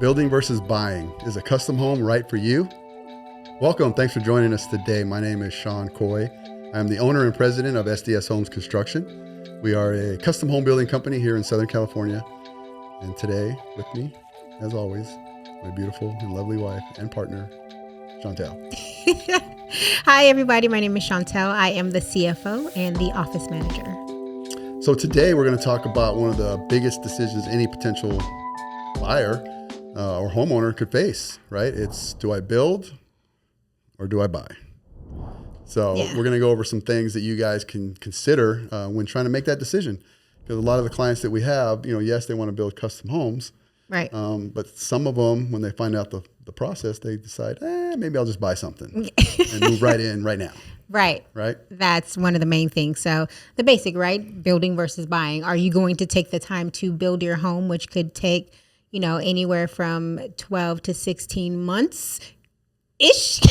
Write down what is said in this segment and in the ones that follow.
Building versus buying. Is a custom home right for you? Welcome. Thanks for joining us today. My name is Sean Coy. I'm the owner and president of SDS Homes Construction. We are a custom home building company here in Southern California. And today with me, as always, my beautiful and lovely wife and partner, Chantel. Hi, everybody. My name is Chantel. I am the CFO and the office manager. So today we're going to talk about one of the biggest decisions any potential buyer or homeowner could face, right? It's, do I build or do I buy? So we're going to go over some things that you guys can consider when trying to make that decision. Because a lot of the clients that we have, yes, they want to build custom homes. Right. But some of them, when they find out the process, they decide, maybe I'll just buy something and move right in right now. Right. Right. That's one of the main things. So the basic, right? Building versus buying. Are you going to take the time to build your home, which could take, anywhere from 12 to 16 months ish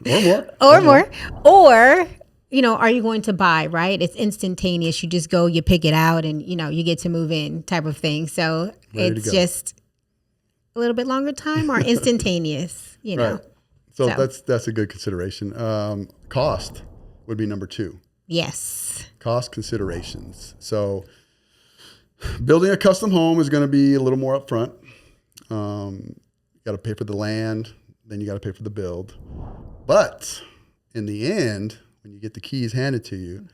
or more. Or, are you going to buy, right? It's instantaneous. You just go, you pick it out and, you get to move in type of thing. So it's just a little bit longer time or instantaneous, Right. So that's a good consideration. Cost would be number 2. Yes. Cost considerations. So building a custom home is going to be a little more upfront. You got to pay for the land, then you got to pay for the build. But in the end, when you get the keys handed to you,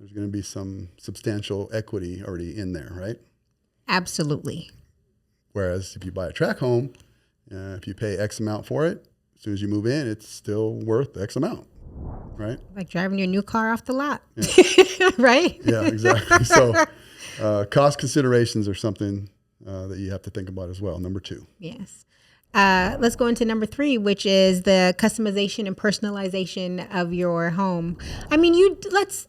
there's going to be some substantial equity already in there, right? Absolutely. Whereas if you buy a tract home, if you pay X amount for it, as soon as you move in, it's still worth X amount, right? Like driving your new car off the lot, yeah. right? Yeah, exactly. So cost considerations are something that you have to think about as well. Number 2. Yes. Let's go into number 3, which is the customization and personalization of your home. I mean, let's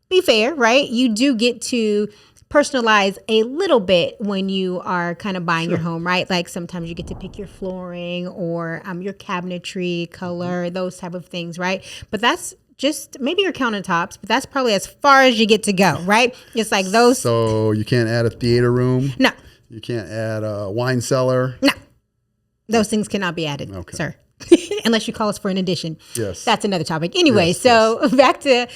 be fair, right? You do get to personalize a little bit when you are kind of buying your home, right? Like sometimes you get to pick your flooring or your cabinetry color, those type of things, right? But that's just maybe your countertops, but that's probably as far as you get to go, right? It's like those. So you can't add a theater room? No. You can't add a wine cellar? No. Those things cannot be added, sir. Unless you call us for an addition. Yes. That's another topic. Anyway, back to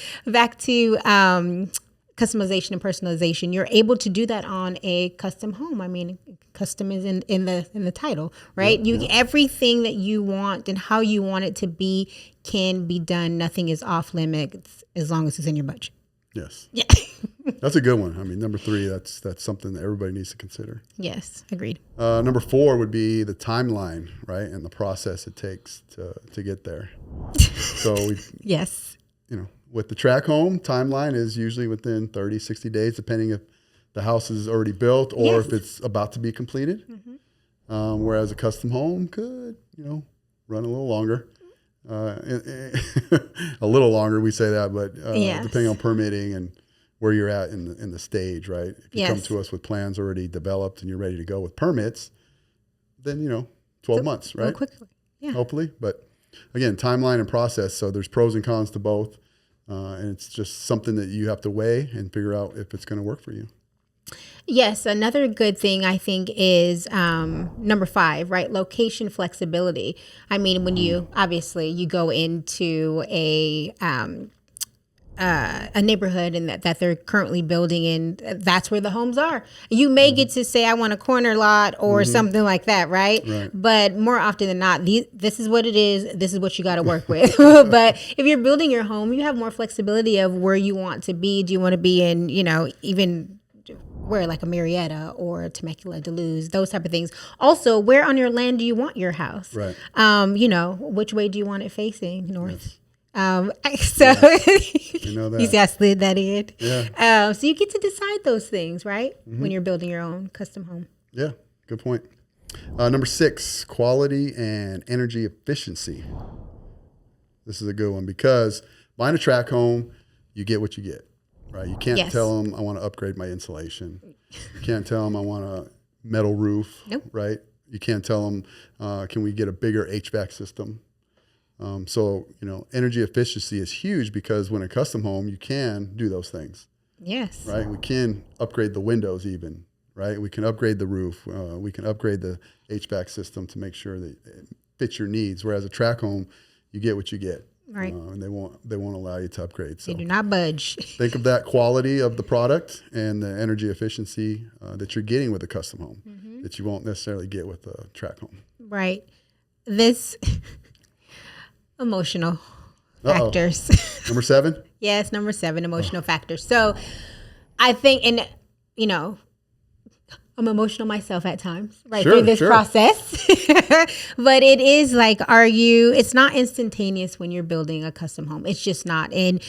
customization and personalization. You're able to do that on a custom home. I mean, custom is in the title, right? Everything that you want and how you want it to be can be done. Nothing is off limits as long as it's in your budget. Yes. Yeah. That's a good one. I mean, number 3, that's something that everybody needs to consider. Yes, agreed. Number 4 would be the timeline, right? And the process it takes to get there. So yes. With the tract home, timeline is usually within 30, 60 days, depending if the house is already built or if it's about to be completed. Whereas a custom home could, run a little longer. A little longer, we say that, but depending on permitting and where you're at in the stage, right? If you come to us with plans already developed and you're ready to go with permits, then, 12 months, right? Quickly, yeah. Hopefully. But again, timeline and process. So there's pros and cons to both. And it's just something that you have to weigh and figure out if it's going to work for you. Yes. Another good thing I think is number 5, right? Location flexibility. I mean, when you go into a neighborhood and that they're currently building in, that's where the homes are. You may get to say, I want a corner lot or something like that, right? But more often than not, this is what it is. This is what you got to work with. But if you're building your home, you have more flexibility of where you want to be. Do you want to be in, even where like a Marietta or a Temecula, Duluth, those type of things. Also, where on your land do you want your house? Right. Which way do you want it facing? North. Yes. You know that. You see, I slid that in. Yeah. So you get to decide those things, right? When you're building your own custom home. Yeah, good point. Number 6, quality and energy efficiency. This is a good one because buying a tract home, you get what you get, right? You can't tell them I want to upgrade my insulation. You can't tell them I want a metal roof, right? You can't tell them, can we get a bigger HVAC system? So, energy efficiency is huge because when a custom home, you can do those things. Yes. Right? We can upgrade the windows even, right? We can upgrade the roof. We can upgrade the HVAC system to make sure that it fits your needs. Whereas a track home, you get what you get. Right. And they won't allow you to upgrade. So They do not budge. think of that quality of the product and the energy efficiency that you're getting with a custom home that you won't necessarily get with a track home. Right. This emotional Uh-oh. factors. Number 7? Yes, number 7, emotional factors. So I think, and I'm emotional myself at times, right, through this process. But it is like, it's not instantaneous when you're building a custom home. It's just not. And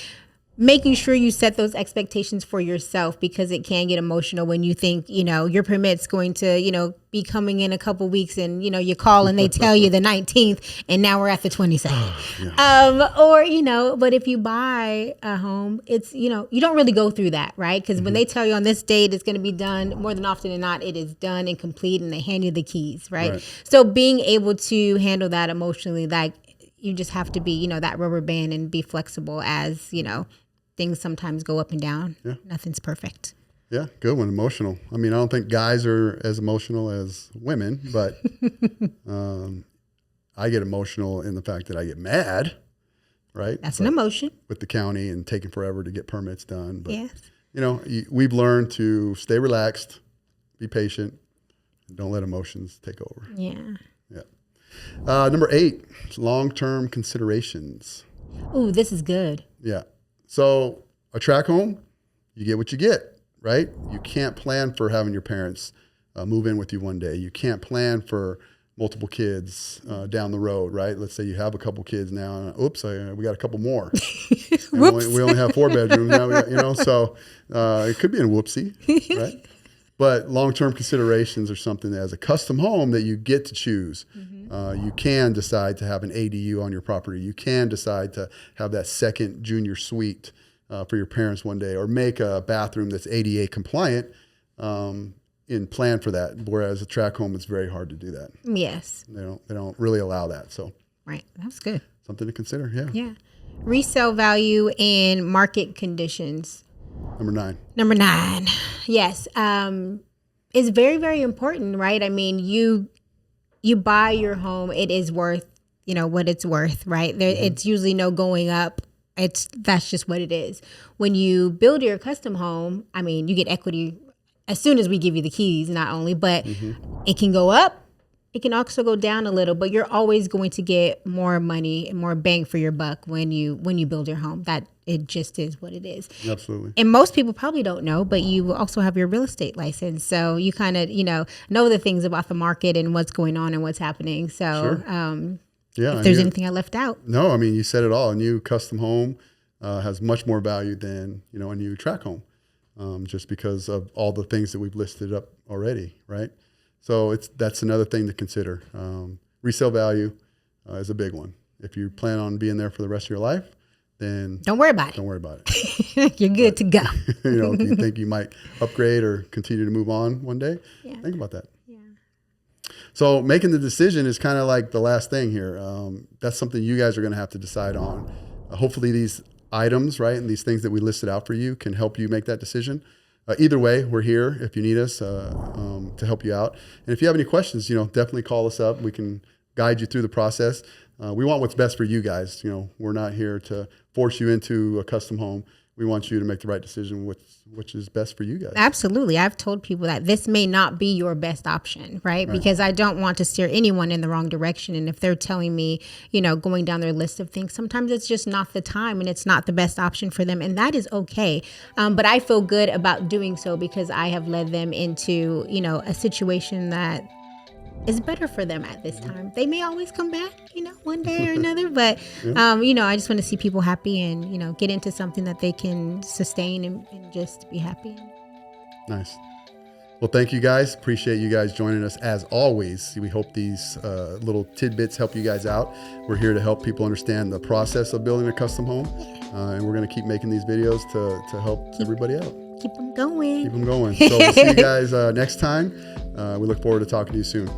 making sure you set those expectations for yourself, because it can get emotional when you think, your permit's going to, be coming in a couple weeks, and, you call and they tell you the 19th and now we're at the 22nd. But if you buy a home, it's, you don't really go through that, right? Because when they tell you on this date it's going to be done, more than often than not, it is done and complete, and they hand you the keys, right? So being able to handle that emotionally, like, you just have to be, that rubber band and be flexible as, things sometimes go up and down. Yeah. Nothing's perfect. Yeah, good one. Emotional. I mean, I don't think guys are as emotional as women, but I get emotional in the fact that I get mad, right? That's an emotion. With the county and taking forever to get permits done. But, yes. We've learned to stay relaxed, be patient, and don't let emotions take over. Yeah. Yeah. Number 8, long-term considerations. Ooh, this is good. Yeah. So a track home, you get what you get, right? You can't plan for having your parents move in with you one day. You can't plan for multiple kids down the road, right? Let's say you have a couple kids now, and oops, we got a couple more. we only have 4 bedrooms now, so it could be a whoopsie, right? But long-term considerations are something that, as a custom home, that you get to choose. You can decide to have an ADU on your property. You can decide to have that second junior suite for your parents one day, or make a bathroom that's ADA compliant and plan for that. Whereas a track home, it's very hard to do that. Yes. They don't really allow that. So right, that's good. Something to consider. Yeah. Yeah. Resale value and market conditions. Number 9. Yes. It's very, very important, right? I mean, you buy your home, it is worth, what it's worth, right? It's usually no going up. That's just what it is. When you build your custom home, I mean, you get equity as soon as we give you the keys, not only, but it can go up. It can also go down a little, but you're always going to get more money and more bang for your buck when you build your home. That it just is what it is. Absolutely. And most people probably don't know, but you also have your real estate license. So you kind of, know the things about the market and what's going on and what's happening. So if there's anything I left out. No, I mean, you said it all. A new custom home has much more value than, a new track home, just because of all the things that we've listed up already, right? So that's another thing to consider. Resale value is a big one. If you plan on being there for the rest of your life, then don't worry about it. You're good to go. If you think you might upgrade or continue to move on one day, think about that. Yeah. So making the decision is kind of like the last thing here. That's something you guys are going to have to decide on. Hopefully these items, right, and these things that we listed out for you can help you make that decision. Either way, we're here if you need us to help you out. And if you have any questions, definitely call us up. We can guide you through the process. We want what's best for you guys. We're not here to force you into a custom home. We want you to make the right decision, which is best for you guys. Absolutely. I've told people that this may not be your best option, right? Because I don't want to steer anyone in the wrong direction. And if they're telling me, going down their list of things, sometimes it's just not the time and it's not the best option for them. And that is okay. But I feel good about doing so because I have led them into, a situation that is better for them at this time. They may always come back, one day or another, but, I just want to see people happy and, get into something that they can sustain and just be happy. Nice. Well, thank you guys. Appreciate you guys joining us as always. We hope these little tidbits help you guys out. We're here to help people understand the process of building a custom home. And we're going to keep making these videos to help everybody out. Keep them going. So we'll see you guys next time. We look forward to talking to you soon.